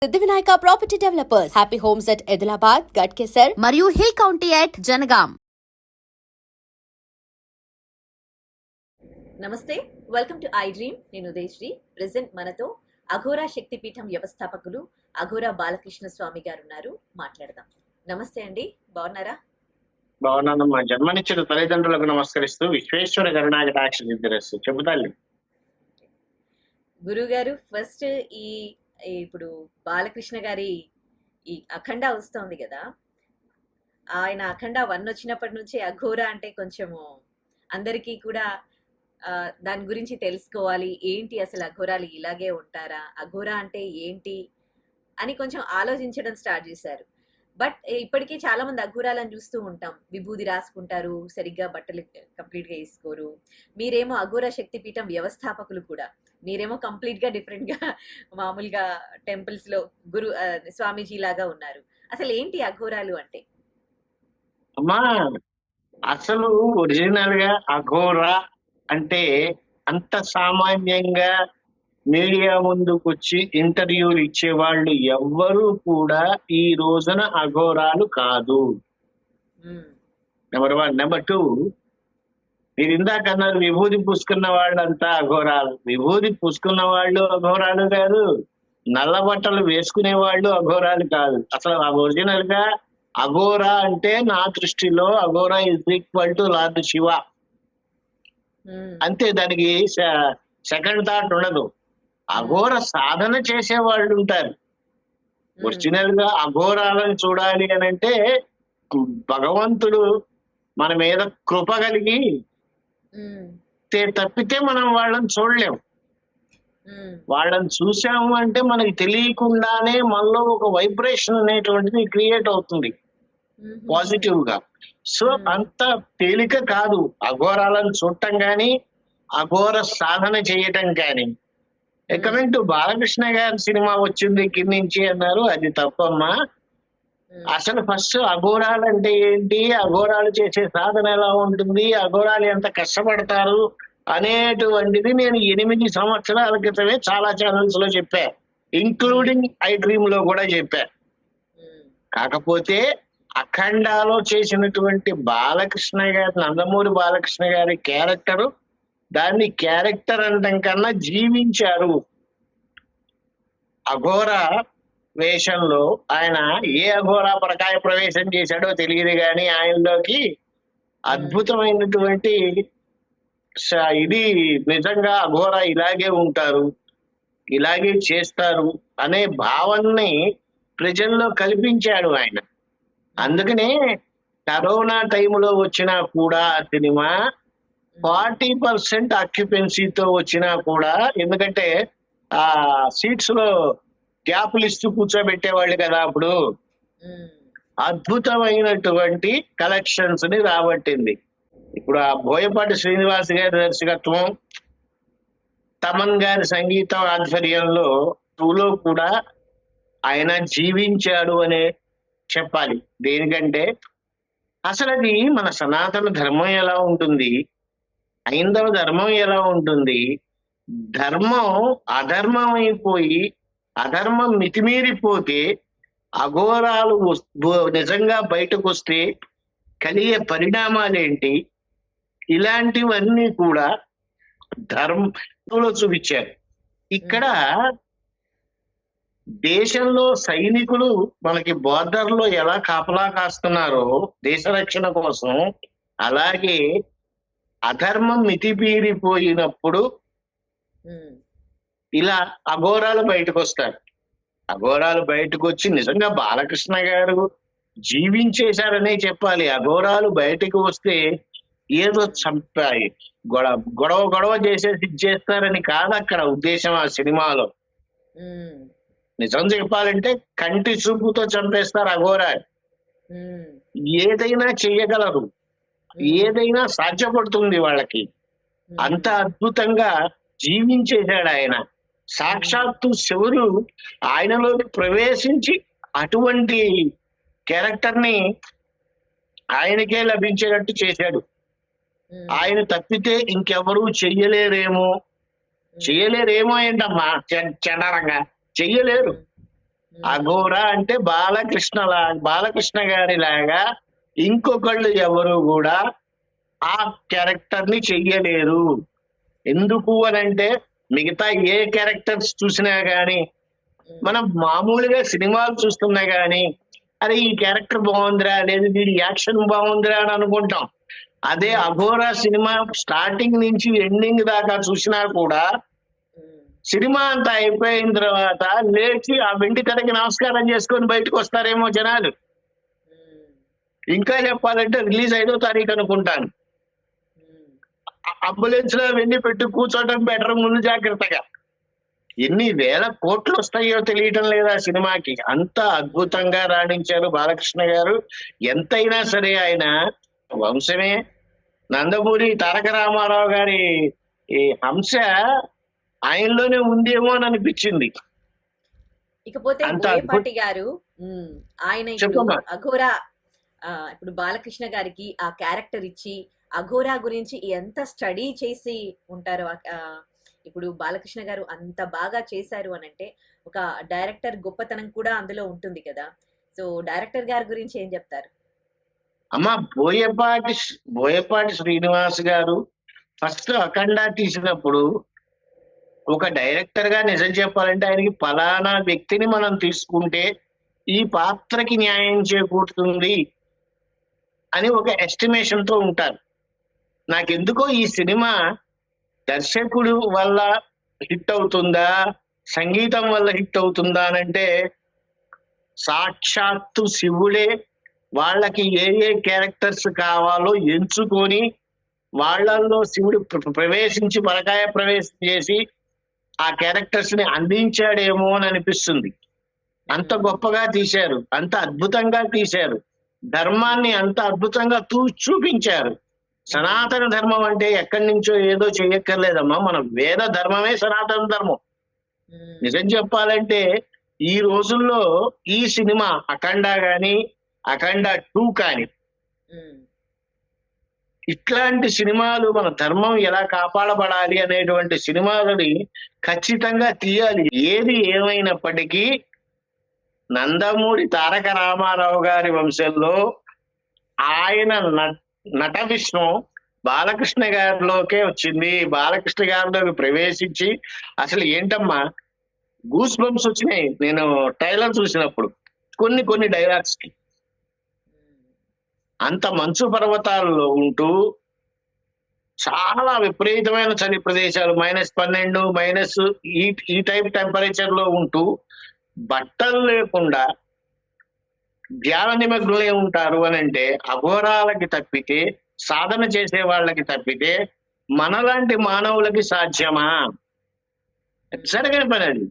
Siddhivinayak property developers happy homes at Edilabad, Ghatkesar మరియు hill county at Jangaon. నమస్తే, welcome to I dream. నేను Udayasri. Present మనతో అఘోరా శక్తిపీఠం వ్యవస్థాపకులు అఘోరా బాలకృష్ణ స్వామి గారు ఉన్నారు. మాట్లాడదాం. నమస్తే అండి, బాగున్నారా? బాగున్నానమ్మా. జన్మనిచ్చిన తల్లిదండ్రులకు నమస్కరిస్తూ విశ్వేశ్వర గరుణాకటాక్ష సిద్ధిరస్సు చెబుతాను. గురువు గారు, ఫస్ట్ ఇప్పుడు బాలకృష్ణ గారి ఈ అఖండ వస్తోంది కదా, ఆయన అఖండ 1 వచ్చినప్పటి నుంచి అఘోరా అంటే కొంచెము అందరికీ కూడా దాని గురించి తెలుసుకోవాలి. ఏంటి అసలు అఘోరాలు ఇలాగే ఉంటారా, అఘోరా అంటే ఏంటి అని కొంచెం ఆలోచించడం స్టార్ట్ చేశారు. బట్ ఇప్పటికీ చాలా మంది అఘోరాలను చూస్తూ ఉంటాం. విభూది రాసుకుంటారు, సరిగ్గా బట్టలు కంప్లీట్గా వేసుకోరు. మీరేమో అఘోరా శక్తిపీఠం వ్యవస్థాపకులు కూడా. మీరేమో కంప్లీట్గా డిఫరెంట్గా మామూలుగా టెంపుల్స్లో స్వామీజీ లాగా ఉన్నారు. అసలు ఏంటి అఘోరాలు అంటే? అమ్మా, అసలు ఒరిజినల్ గా అఘోరా అంటే అంత సామాన్యంగా మీడియా ముందుకు వచ్చి ఇంటర్వ్యూలు ఇచ్చే వాళ్ళు ఎవ్వరూ కూడా ఈ రోజున అఘోరాలు కాదు. నెంబర్ 1. నెంబర్ 2, మీరు ఇందాక అన్నారు విభూతి పూసుకున్న వాళ్ళంతా అఘోరాలు. విభూతి పూసుకున్న వాళ్ళు అఘోరాలు కాదు, నల్ల బట్టలు వేసుకునే వాళ్ళు అఘోరాలు కాదు. అసలు ఒరిజినల్ గా అఘోరా అంటే నా దృష్టిలో Aghora is equal to lord Shiva. అంతే, దానికి సెకండ్ థాట్ ఉండదు. అఘోర సాధన చేసే వాళ్ళు ఉంటారు. ఒరిజినల్ గా అఘోరాలను చూడాలి అని అంటే భగవంతుడు మన మీద కృప కలిగి తప్పితే మనం వాళ్ళని చూడలేము. వాళ్ళని చూసాము అంటే మనకి తెలియకుండానే మనలో ఒక వైబ్రేషన్ అనేటువంటిది క్రియేట్ అవుతుంది పాజిటివ్ గా. సో అంత తేలిక కాదు అఘోరాలను చూడటం కానీ అఘోర సాధన చేయటం కానీ. కమింగ్ టు బాలకృష్ణ గారి సినిమా వచ్చింది కింద నుంచి అన్నారు, అది తప్పమ్మా. అసలు ఫస్ట్ అఘోరాలు అంటే ఏంటి, అఘోరాలు చేసే సాధన ఎలా ఉంటుంది, అఘోరాలు ఎంత కష్టపడతారు అనేటువంటిది నేను 8 సంవత్సరాల క్రితమే చాలా ఛానల్స్ లో చెప్పా, ఇంక్లూడింగ్ ఐ డ్రీమ్ లో కూడా చెప్పా. కాకపోతే అఖండాలో చేసినటువంటి బాలకృష్ణ గారి, నందమూరి బాలకృష్ణ గారి క్యారెక్టరు, దాన్ని క్యారెక్టర్ అనడం కన్నా జీవించారు. అఘోర వేషంలో ఆయన ఏ అఘోరా పరకాయ ప్రవేశం చేశాడో తెలియదు కానీ ఆయనలోకి అద్భుతమైనటువంటి ఇది నిజంగా అఘోరా ఇలాగే ఉంటారు, ఇలాగే చేస్తారు అనే భావనని ప్రజల్లో కల్పించాడు ఆయన. అందుకనే కరోనా టైంలో వచ్చినా కూడా ఆ సినిమా 40% ఆక్యుపెన్సీతో వచ్చినా కూడా, ఎందుకంటే ఆ సీట్స్ లో గ్యాప్లు ఇస్తూ కూర్చోబెట్టేవాళ్ళు కదా అప్పుడు, అద్భుతమైనటువంటి కలెక్షన్స్ ని రాబట్టింది. ఇప్పుడు ఆ బోయపాటి శ్రీనివాస్ గారి దర్శకత్వం, తమన్ గారి సంగీతం ఆధ్వర్యంలో 2లో కూడా ఆయన జీవించాడు అనే చెప్పాలి. దేనికంటే అసలు అది మన సనాతన ధర్మం ఎలా ఉంటుంది, హైందవ ధర్మం ఎలా ఉంటుంది, ధర్మం అధర్మం అయిపోయి అధర్మం మితిమీరిపోతే అఘోరాలు నిజంగా బయటకు వస్తే కలిగే పరిణామాలేంటి, ఇలాంటివన్నీ కూడా ధర్మంలో చూపించారు. ఇక్కడ దేశంలో సైనికులు మనకి బోర్డర్ లో ఎలా కాపలా కాస్తున్నారో దేశ రక్షణ కోసం, అలాగే అధర్మం మితిమీరిపోయినప్పుడు ఇలా అఘోరాలు బయటకు వస్తారు. అఘోరాలు బయటకు వచ్చి నిజంగా బాలకృష్ణ గారు జీవించేశారనే చెప్పాలి. అఘోరాలు బయటకు వస్తే ఏదో చంపాయి గొడవ చేసేసి చేస్తారని కాదు అక్కడ ఉద్దేశం ఆ సినిమాలో. నిజం చెప్పాలంటే కంటి చూపుతో చంపేస్తారు అఘోరాలు. ఏదైనా చెయ్యగలరు, ఏదైనా సాధ్యపడుతుంది వాళ్ళకి. అంత అద్భుతంగా జీవించేశాడు ఆయన. సాక్షాత్తు శివుడు ఆయనలోకి ప్రవేశించి అటువంటి క్యారెక్టర్ ని ఆయనకే లభించేటట్టు చేశాడు. ఆయన తప్పితే ఇంకెవరూ చెయ్యలేరేమో ఏంటమ్మా, చండాలంగా చెయ్యలేరు. అఘోర అంటే బాలకృష్ణ గారి లాగా ఇంకొకళ్ళు ఎవరు కూడా ఆ క్యారెక్టర్ ని చెయ్యలేరు. ఎందుకు అని అంటే మిగతా ఏ క్యారెక్టర్స్ చూసినా గానీ, మనం మామూలుగా సినిమాలు చూస్తున్నా గానీ, అరే ఈ క్యారెక్టర్ బాగుందిరా, లేదు వీడి యాక్షన్ బాగుందిరా అని అనుకుంటాం. అదే అఘోరా సినిమా స్టార్టింగ్ నుంచి ఎండింగ్ దాకా చూసినా కూడా సినిమా అంతా అయిపోయిన తర్వాత లేచి ఆ వెండి తెరకి నమస్కారం చేసుకొని బయటకు వస్తారేమో జనాలు. ఇంకా చెప్పాలంటే రిలీజ్ 5వ తారీఖు అనుకుంటాను. అంబులెన్స్ లో వెండి పెట్టి కూర్చోవడం బెటర్ ముందు జాగ్రత్తగా. ఎన్ని వేల కోట్లు వస్తాయో తెలియటం లేదా సినిమాకి. అంత అద్భుతంగా రాణించారు బాలకృష్ణ గారు. ఎంతైనా సరే ఆయన వంశమే. నందమూరి తారక రామారావు గారి ఈ హంస ఆయనలోనే ఉందేమో అని అనిపించింది. ఇకపోతే అంత బోయపాటి గారు ఆయన ఇప్పుడు చెప్పమ్మా. అఘోరా ఇప్పుడు బాలకృష్ణ గారికి ఆ క్యారెక్టర్ ఇచ్చి అఘోరా గురించి ఎంత స్టడీ చేసి ఉంటారు. ఇప్పుడు బాలకృష్ణ గారు అంత బాగా చేశారు అని అంటే ఒక డైరెక్టర్ గొప్పతనం కూడా అందులో ఉంటుంది కదా. సో డైరెక్టర్ గారి గురించి ఏం చెప్తారు? అమ్మ బోయపాటి శ్రీనివాస్ గారు ఫస్ట్ అఖండ తీసినప్పుడు ఒక డైరెక్టర్ గా నిజం చెప్పాలంటే ఆయనకి ఫలానా వ్యక్తిని మనం తీసుకుంటే ఈ పాత్రకి న్యాయం చేకూరుతుంది అని ఒక ఎస్టిమేషన్ తో ఉంటారు. నాకెందుకో ఈ సినిమా దర్శకుడు వల్ల హిట్ అవుతుందా, సంగీతం వల్ల హిట్ అవుతుందా అనంటే సాక్షాత్తు శివుడే వాళ్ళకి ఏ ఏ క్యారెక్టర్స్ కావాలో ఎంచుకొని వాళ్ళల్లో శివుడు ప్రవేశించి పరకాయ ప్రవేశం చేసి ఆ క్యారెక్టర్స్ ని అందించాడేమో అని అనిపిస్తుంది. అంత గొప్పగా తీశారు, అంత అద్భుతంగా తీశారు, ధర్మాన్ని అంత అద్భుతంగా చూపించారు. సనాతన ధర్మం అంటే ఎక్కడి నుంచో ఏదో చెయ్యక్కర్లేదమ్మా, మన వేద ధర్మమే సనాతన ధర్మం. నిజం చెప్పాలంటే ఈ రోజుల్లో ఈ సినిమా అఖండ గాని అఖండ 2 కానీ ఇట్లాంటి సినిమాలు మన ధర్మం ఎలా కాపాడబడాలి అనేటువంటి సినిమాలని ఖచ్చితంగా తీయాలి. ఏది ఏమైనప్పటికీ నందమూరి తారక రామారావు గారి వంశంలో ఆయన నట విష్ణు బాలకృష్ణ గారిలోకే వచ్చింది. బాలకృష్ణ గారిలోకి ప్రవేశించి అసలు ఏంటమ్మా గూస్ బంప్స్ వచ్చినాయి నేను ట్రైలర్ చూసినప్పుడు కొన్ని డైలాగ్స్ కి. అంత మంచు పర్వతాల్లో ఉంటూ చాలా విపరీతమైన చలి ప్రదేశాలు -12 ఈ టైప్ టెంపరేచర్ లో ఉంటూ బట్టలు లేకుండా ధ్యాన నిమగ్నులై ఉంటారు అని అంటే అఘోరాలకి తప్పితే, సాధన చేసే వాళ్ళకి తప్పితే మనలాంటి మానవులకి సాధ్యమా? జరగని పని అది.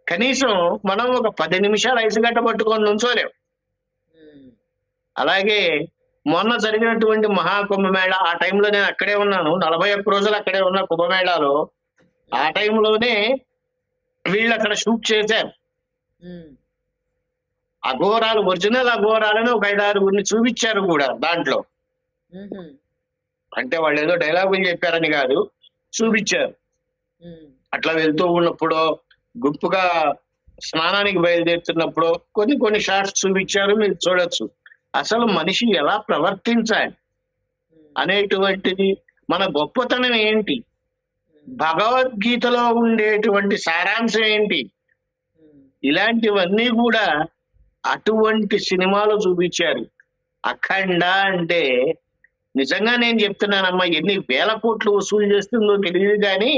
కనీసం మనం ఒక 10 నిమిషాలు ఐసు గడ్డ పట్టుకొని నుంచోలేం. అలాగే మొన్న జరిగినటువంటి మహాకుంభమేళ ఆ టైంలో నేను అక్కడే ఉన్నాను, 41 రోజులు అక్కడే ఉన్న కుంభమేళాలో. ఆ టైంలోనే వీళ్ళు అక్కడ షూట్ చేశారు. అఘోరాలు, ఒరిజినల్ అఘోరాలని ఒక 5-6 చూపించారు కూడా దాంట్లో. అంటే వాళ్ళు ఏదో డైలాగులు చెప్పారని కాదు, చూపించారు. అట్లా వెళ్తూ ఉన్నప్పుడు గుంపుగా స్నానానికి బయలుదేరుతున్నప్పుడు కొన్ని షార్ట్స్ చూపించారు, మీరు చూడొచ్చు. అసలు మనిషి ఎలా ప్రవర్తించాలి అనేటువంటిది, మన గొప్పతనం ఏంటి, భగవద్గీతలో ఉండేటువంటి సారాంశం ఏంటి, ఇలాంటివన్నీ కూడా అటువంటి సినిమాలు చూపించారు. అఖండ అంటే నిజంగా నేను చెప్తున్నానమ్మా, ఎన్ని వేల కోట్లు వసూలు చేస్తుందో తెలియదు కానీ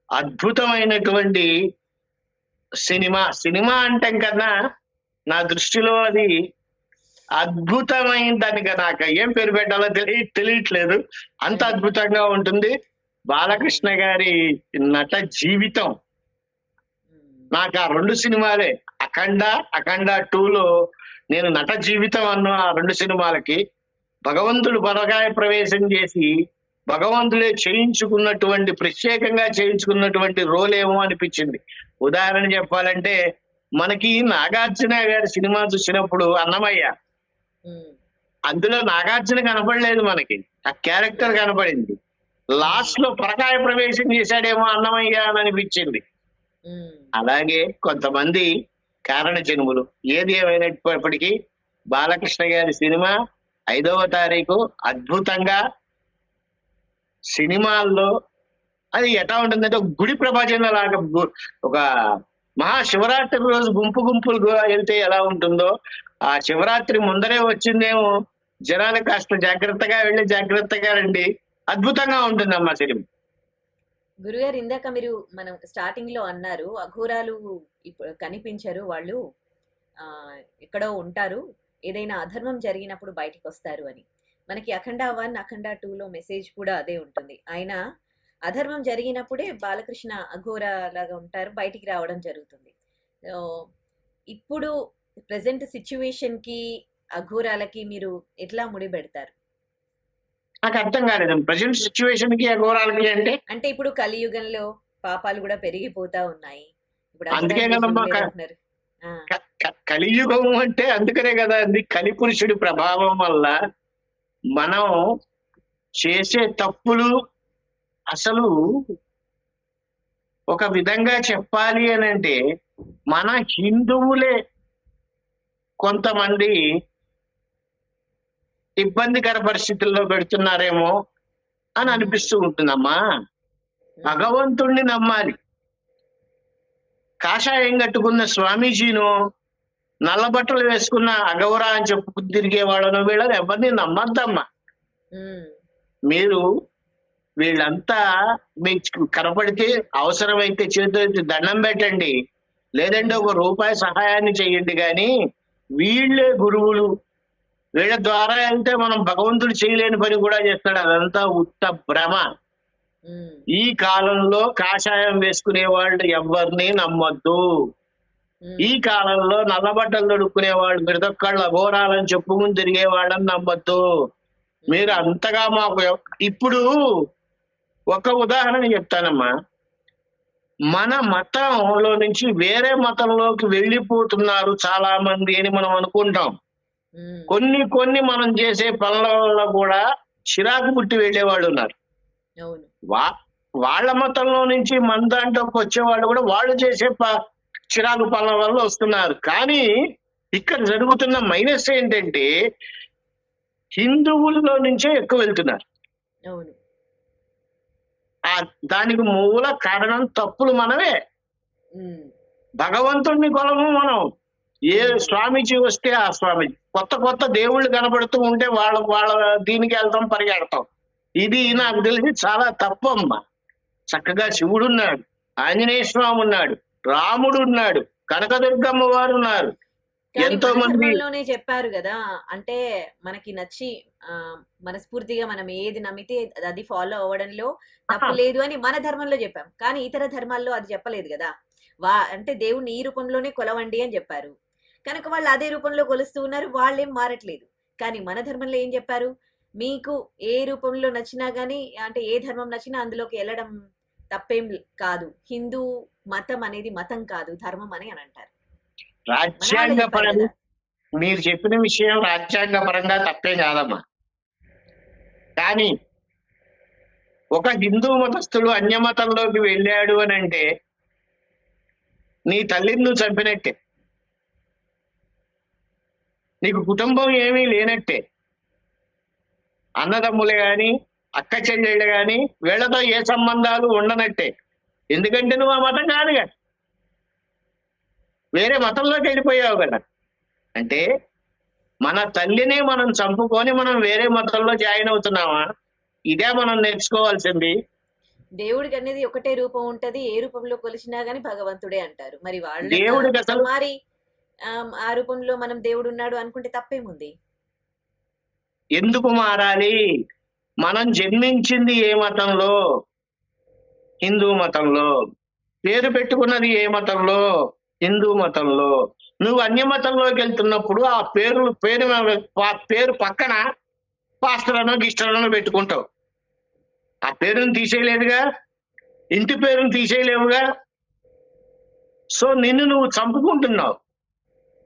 అద్భుతమైనటువంటి సినిమా అంటే కన్నా నా దృష్టిలో అది అద్భుతమైన దానికి నాకు ఏం పేరు పెట్టాలో తెలియట్లేదు, అంత అద్భుతంగా ఉంటుంది. బాలకృష్ణ గారి నట జీవితం నాకు ఆ 2 సినిమాలే, అఖండ 2లో నేను నట జీవితం అన్న ఆ 2 సినిమాలకి భగవంతుడు పరకాయ ప్రవేశం చేసి భగవంతుడే చేయించుకున్నటువంటి, ప్రత్యేకంగా చేయించుకున్నటువంటి రోల్ ఏమో అనిపించింది. ఉదాహరణ చెప్పాలంటే మనకి నాగార్జున గారి సినిమా చూసినప్పుడు అన్నమయ్య, అందులో నాగార్జున కనపడలేదు, మనకి ఆ క్యారెక్టర్ కనపడింది. లాస్ట్ లో పరకాయ ప్రవేశం చేశాడేమో అన్నమయ్య అని అనిపించింది. అలాగే కొంతమంది కారణ జన్ములు. ఏది ఏమైనప్పటికీ బాలకృష్ణ గారి సినిమా 5వ తారీఖు అద్భుతంగా సినిమాల్లో అది ఎట్లా ఉంటుందంటే ఒక గుడి ప్రభాజన లాగా ఒక మహాశివరాత్రి రోజు గుంపు గుంపులుగా వెళ్తే ఎలా ఉంటుందో ఆ శివరాత్రి ముందరే వచ్చిందేమో జనాలు కాస్త జాగ్రత్తగా వెళ్ళి జాగ్రత్తగా రండి, అద్భుతంగా ఉంటుందమ్మా సినిమా. గురుగారు ఇందాక మీరు మనం స్టార్టింగ్ లో అన్నారు అఘోరాలు ఇప్పుడు కనిపించరు, వాళ్ళు ఎక్కడో ఉంటారు, ఏదైనా అధర్మం జరిగినప్పుడు బయటకు వస్తారు అని. మనకి అఖండ 1 అఖండ 2లో మెసేజ్ కూడా అదే ఉంటుంది. ఆయన అధర్మం జరిగినప్పుడే బాలకృష్ణ అఘోర లాగా ఉంటారు, బయటికి రావడం జరుగుతుంది. ఇప్పుడు ప్రెసెంట్ సిచ్యువేషన్ కి అఘోరాలకి మీరు ఎట్లా ముడిపెడతారు? నాకు అర్థం కాలేదు ప్రజెంట్ సిచ్యువేషన్ కి అఘోరాలకి అంటే ఇప్పుడు కలియుగంలో పాపాలు కూడా పెరిగిపోతా ఉన్నాయి. ఇప్పుడు అందుకే కదమ్మా కలియుగం అంటే, అందుకనే కదా అంది కలిపురుషుడి ప్రభావం వల్ల మనం చేసే తప్పులు అసలు ఒక విధంగా చెప్పాలి అని అంటే మన హిందువులే కొంతమంది ఇబ్బందికర పరిస్థితుల్లో పెడుతున్నారేమో అని అనిపిస్తూ ఉంటుందమ్మా. భగవంతుణ్ణి నమ్మాలి. కాషాయం కట్టుకున్న స్వామీజీను నల్ల బట్టలు వేసుకున్న అగౌరా అని చెప్పు తిరిగే వాళ్ళను వీళ్ళని ఎవరిని నమ్మద్దమ్మా. మీరు వీళ్ళంతా మీకు కనపడితే అవసరమైతే చేతులెత్తి దండం పెట్టండి, లేదంటే ఒక రూపాయి సహాయాన్ని చెయ్యండి, కానీ వీళ్ళే గురువులు, వీళ్ళ ద్వారా వెళ్తే మనం భగవంతుడు చేయలేని పని కూడా చేస్తాడు. అదంతా ఉత్త భ్రమ. ఈ కాలంలో కాషాయం వేసుకునే వాళ్ళు ఎవరిని నమ్మొద్దు. ఈ కాలంలో నల్లబట్టలు తొడుక్కునే వాళ్ళు ప్రతి ఒక్కళ్ళు అఘోరాలని చెప్పుకుని తిరిగే వాళ్ళని నమ్మొద్దు. మీరు అంతగా మాకు ఇప్పుడు ఒక ఉదాహరణ చెప్తానమ్మా. మన మతంలో నుంచి వేరే మతంలోకి వెళ్ళిపోతున్నారు చాలా మంది అని మనం అనుకుంటాం. కొన్ని మనం చేసే పనుల కూడా చిరాకు పుట్టి వెళ్ళేవాళ్ళు ఉన్నారు. వాళ్ళ మతంలో నుంచి మన దాంట్లోకి వచ్చేవాళ్ళు కూడా వాళ్ళు చేసే చిరాకు పనుల వల్ల వస్తున్నారు. కానీ ఇక్కడ జరుగుతున్న మైనస్ ఏంటంటే హిందువుల్లో నుంచే ఎక్కువ వెళ్తున్నారు. దానికి మూల కారణం తప్పులు మనమే. భగవంతుడిని కొలము మనం. ఏ స్వామీజీ వస్తే ఆ స్వామీజీ, కొత్త దేవుళ్ళు కనబడుతూ ఉంటే వాళ్ళ దీనికి వెళ్తాం, పరిగెడతాం. ఇది నాకు తెలిసి చాలా తప్పమ్మా. చక్కగా శివుడు ఉన్నాడు, ఆంజనేయ స్వామి ఉన్నాడు, రాముడు ఉన్నాడు, కనకదుర్గమ్మ వారు ఉన్నారు, ఎంతో మంది చెప్పారు కదా. అంటే మనకి నచ్చి మనస్ఫూర్తిగా మనం ఏది నమ్మితే అది ఫాలో అవ్వడంలో తప్పు లేదు అని మన ధర్మంలో చెప్పాం. కానీ ఇతర ధర్మాల్లో అది చెప్పలేదు కదా. అంటే దేవుణ్ణి ఈ రూపంలోనే కొలవండి అని చెప్పారు. కనుక వాళ్ళు అదే రూపంలో కొలుస్తూ ఉన్నారు, వాళ్ళేం మారట్లేదు. కానీ మన ధర్మంలో ఏం చెప్పారు? మీకు ఏ రూపంలో నచ్చినా గానీ, అంటే ఏ ధర్మం నచ్చినా అందులోకి వెళ్ళడం తప్పేం కాదు. హిందూ మతం అనేది మతం కాదు, ధర్మం అని అంటారు. రాజ్యాంగపరంగా మీరు చెప్పిన విషయం రాజ్యాంగపరంగా తప్పే కాదమ్మా. కానీ ఒక హిందూ మతస్థుడు అన్యమతంలోకి వెళ్ళాడు అని అంటే నీ తల్లిని నువ్వు చంపినట్టే, నీకు కుటుంబం ఏమీ లేనట్టే. అన్నదమ్ములు గాని అక్క చెల్లెళ్ళు గాని వీళ్ళతో ఏ సంబంధాలు ఉండనట్టే. ఎందుకంటే నువ్వు ఆ మతం కాదుగా, వేరే మతంలోకి వెళ్ళిపోయావు కదా. అంటే మన తల్లిని మనం చంపుకొని మనం వేరే మతంలో జాయిన్ అవుతున్నామా? ఇదే మనం నేర్చుకోవాల్సింది. దేవుడికి అనేది ఒకటే రూపం ఉంటది, ఏ రూపంలో కొలిసినా గానీ భగవంతుడే అంటారు. మరి వాళ్ళు దేవుడికి అసలు మరి ఆ రూపంలో మనం దేవుడు ఉన్నాడు అనుకుంటే తప్పేముంది? ఎందుకు మారాలి? మనం జన్మించింది ఏ మతంలో? హిందూ మతంలో. పేరు పెట్టుకున్నది ఏ మతంలో? హిందూ మతంలో. నువ్వు అన్య మతంలోకి వెళ్తున్నప్పుడు ఆ పేరు పక్కన పాస్టర్లను గిస్టర్లను పెట్టుకుంటావు. ఆ పేరును తీసేయలేదుగా, ఇంటి పేరును తీసేయలేవుగా. సో నిన్ను నువ్వు చంపుకుంటున్నావు,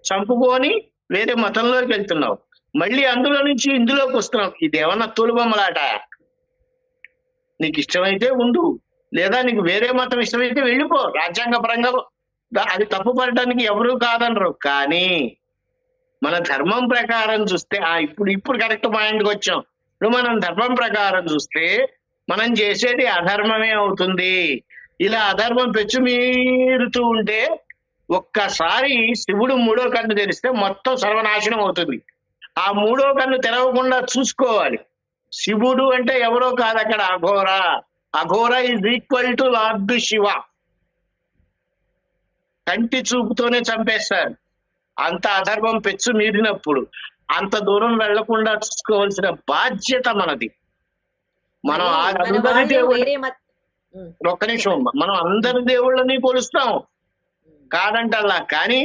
చంపుకొని వేరే మతంలోకి వెళ్తున్నావు, మళ్ళీ అందులో నుంచి ఇందులోకి వస్తున్నావు. ఇది ఏమన్నా తోలుబొమ్మలాట? నీకు ఇష్టమైతే ఉండు, లేదా నీకు వేరే మతం ఇష్టమైతే వెళ్ళిపో. రాజ్యాంగ పరంగా అది తప్పు పడడానికి ఎవరు కాదనరు. కానీ మన ధర్మం ప్రకారం చూస్తే ఇప్పుడు కరెక్ట్ పాయింట్కి వచ్చాం. ఇప్పుడు మనం ధర్మం ప్రకారం చూస్తే మనం చేసేది అధర్మమే అవుతుంది. ఇలా అధర్మం పెచ్చుమీరుతూ ఉంటే ఒక్కసారి శివుడు మూడో కన్ను తెరిస్తే మొత్తం సర్వనాశనం అవుతుంది. ఆ మూడో కన్ను తెరవకుండా చూసుకోవాలి. శివుడు అంటే ఎవరో కాదు, అక్కడ Aghora. Aghora is equal to lord Shiva. కంటి చూపుతోనే చంపేస్తారు. అంత అధర్మం పెచ్చు మీరినప్పుడు అంత దూరం వెళ్లకుండా చూసుకోవాల్సిన బాధ్యత మనది. మనం అందరి దేవుళ్ళ ఒక్క నిమిషం, మనం అందరి దేవుళ్ళని కొలుస్తాం కాదంటల్లా, కానీ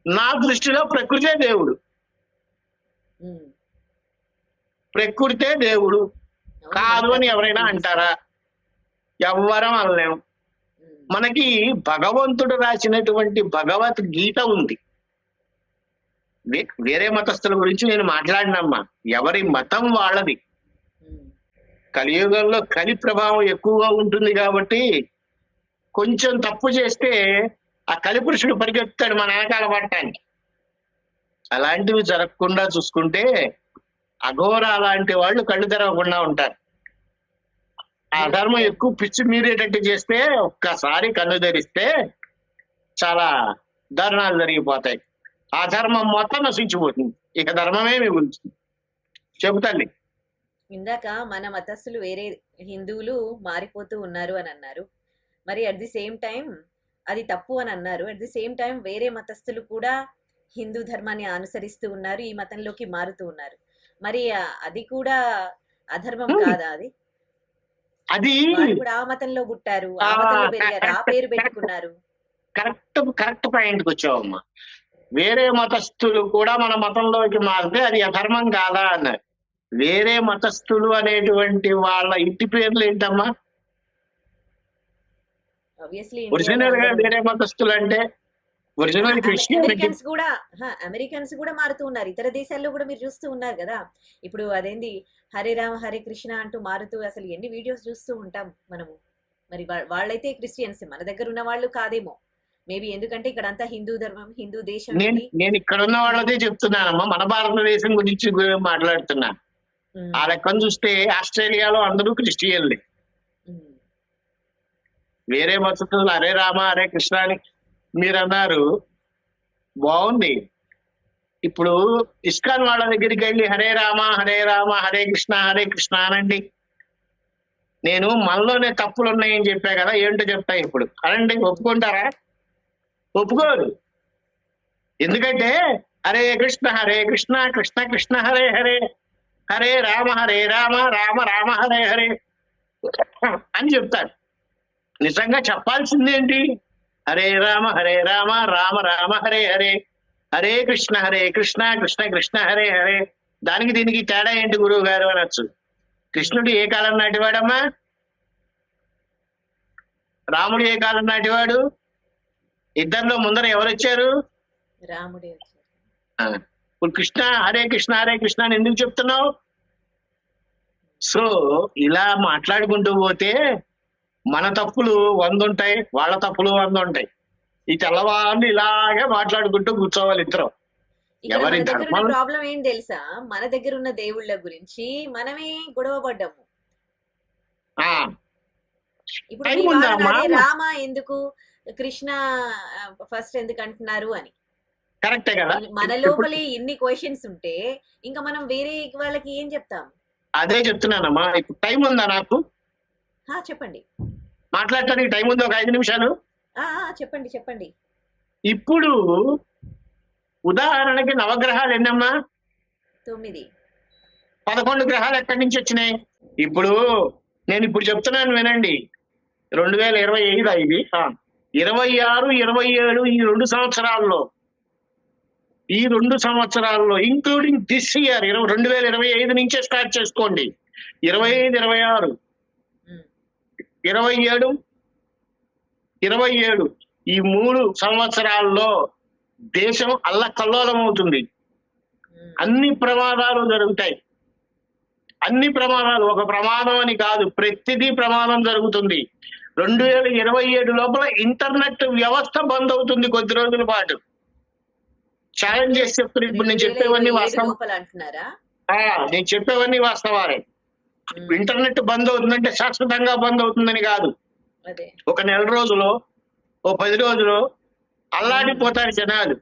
నా దృష్టిలో ప్రకృతే దేవుడు. ప్రకృతే దేవుడు కాదు అని ఎవరైనా అంటారా? ఎవ్వరం అనలేము. మనకి భగవంతుడు రాసినటువంటి భగవద్గీత ఉంది. వేరే మతస్థుల గురించి నేను మాట్లాడినమ్మా, ఎవరి మతం వాళ్ళది. కలియుగంలో కలి ప్రభావం ఎక్కువగా ఉంటుంది కాబట్టి కొంచెం తప్పు చేస్తే ఆ కలిపురుషుడు పరిగెత్తాడు మన వెనకాల పడటానికి. అలాంటివి జరగకుండా చూసుకుంటే అఘోర అలాంటి వాళ్ళు కళ్ళు తెరవకుండా ఉంటారు. ఆ ధర్మం ఎక్కువ పిచ్చి మీరేటట్టు చేస్తే ఒక్కసారి కన్ను తెరిస్తే చాలా దారుణాలు జరిగిపోతాయి. ఆ ధర్మం మొత్తం నశించిపోతుంది, ఇక ధర్మమే మిగులుతుంది. చెబుతాండి. ఇందాక మన మతస్థులు వేరే హిందువులు మారిపోతూ ఉన్నారు అని అన్నారు. మరి అట్ ది సేమ్ టైం అది తప్పు అని అన్నారు. అట్ ది సేమ్ టైం వేరే మతస్థులు కూడా హిందూ ధర్మాన్ని అనుసరిస్తూ ఉన్నారు, ఈ మతంలోకి మారుతూ ఉన్నారు. మరి అది కూడా అధర్మం కాదా? అది కూడా ఆ మతంలో పుట్టారు, ఆ మతంలో పెరిగారు, ఆ పేరు పెట్టుకున్నారు. కరెక్ట్ పాయింట్కి వచ్చావమ్మా. వేరే మతస్థులు కూడా మన మతంలోకి మారితే అది అధర్మం కాదా అన్నారు. వేరే మతస్థులు అనేటువంటి వాళ్ళ ఇంటి పేర్లు ఏంటమ్మా? ఒరిజినల్ గా వేరే మతస్థులు అంటే ఒరిజినల్ అమెరికన్స్ కూడా మారుతూ ఉన్నారు. ఇతర దేశాల్లో కూడా మీరు చూస్తూ ఉన్నారు కదా. ఇప్పుడు అదేంది హరే రామ హరే కృష్ణ అంటూ మారుతూ అసలు ఎన్ని వీడియోస్ చూస్తూ ఉంటాం మనము. మరి వాళ్ళైతే క్రిస్టియన్స్, మన దగ్గర ఉన్న వాళ్ళు కాదేమో మేబీ, ఎందుకంటే ఇక్కడ అంతా హిందూ ధర్మం, హిందూ దేశం. నేను ఇక్కడ ఉన్న వాళ్ళదే చెప్తున్నానమ్మా, మన భారతదేశం గురించి మాట్లాడుతున్నా. ఆ లెక్కను చూస్తే ఆస్ట్రేలియాలో అందరూ క్రిస్టియన్లే. వేరే మతస్థులు హరే రామ హరే కృష్ణ అని మీరు అన్నారు, బాగుంది. ఇప్పుడు ఇస్కాన్ వాళ్ళ దగ్గరికి వెళ్ళి హరే రామ హరే కృష్ణ అనండి. నేను మనలోనే తప్పులు ఉన్నాయని చెప్పా కదా, ఏంటో చెప్తా ఇప్పుడు అనండి. ఒప్పుకుంటారా? ఒప్పుకోరు. ఎందుకంటే హరే కృష్ణ కృష్ణ కృష్ణ హరే హరే, హరే రామ రామ రామ హరే హరే అని చెప్తారు. నిజంగా చెప్పాల్సిందేంటి? హరే రామ రామ రామ హరే హరే, హరే కృష్ణ కృష్ణ కృష్ణ హరే హరే. దానికి దీనికి తేడా ఏంటి గురువు గారు అనొచ్చు. కృష్ణుడు ఏ కాలం నాటివాడమ్మా? రాముడు ఏ కాలం నాటివాడు? ఇద్దరిలో ముందర ఎవరు వచ్చారు? రాముడే. ఇప్పుడు హరే కృష్ణ అని ఎందుకు చెప్తున్నావు? సో ఇలా మాట్లాడుకుంటూ పోతే మన తప్పులు 100 ఉంటాయి, వాళ్ళ తప్పులు 100 ఉంటాయి. ఈ తెల్లవాళ్ళు ఇలాగే మాట్లాడుకుంటూ కూర్చోవాలి ఇద్దరు. ఎవరి ప్రాబ్లం ఏం తెలుసా? మన దగ్గర ఉన్న దేవుళ్ళ గురించి మనమే గొడవ పడ్డాము. ఇప్పుడు రామ ఎందుకు, కృష్ణ ఫస్ట్ ఎందుకు అంటున్నారు అని. కరెక్టే కదా. మన లోపలే ఇన్ని క్వశ్చన్స్ ఉంటే ఇంకా మనం వేరే వాళ్ళకి ఏం చెప్తాం? అదే చెప్తున్నానమ్మా. ఇప్పుడు టైం ఉందా నాకు? చెప్పండి. మాట్లాడటానికి టైం ఉంది, ఒక 5 నిమిషాలు. చెప్పండి. ఇప్పుడు ఉదాహరణకి నవగ్రహాలు ఎన్నమ్మా? 9. 11 గ్రహాలు ఎక్కడి నుంచి వచ్చినాయి? ఇప్పుడు నేను చెప్తున్నాను వినండి. 2025 ఇది 26, 27 ఈ 2 సంవత్సరాల్లో, ఇంక్లూడింగ్ దిస్ ఇయర్ 2025 నుంచే స్టార్ట్ చేసుకోండి. 25, 26, 27 ఈ 3 సంవత్సరాల్లో దేశం అల్లకల్లోలం అవుతుంది. అన్ని ప్రమాదాలు జరుగుతాయి. అన్ని ప్రమాదాలు, ఒక ప్రమాదం అని కాదు, ప్రతిదీ ప్రమాదం జరుగుతుంది. 2027 లోపల ఇంటర్నెట్ వ్యవస్థ బంద్ అవుతుంది కొద్ది రోజుల పాటు. ఛాలెంజ్ చేసి చెప్తున్నారు. ఇప్పుడు నేను చెప్పేవన్నీ 2027 వాస్తవం. లోపల అంటున్నారా? నేను చెప్పేవన్నీ వాస్తవాలే. ఇంటర్నెట్ బంద్ అవుతుందంటే శాశ్వతంగా బంద్ అవుతుందని కాదు. అదే ఒక నెల రోజులో, ఓ 10 రోజులో అల్లాడిపోతారు జనాలు.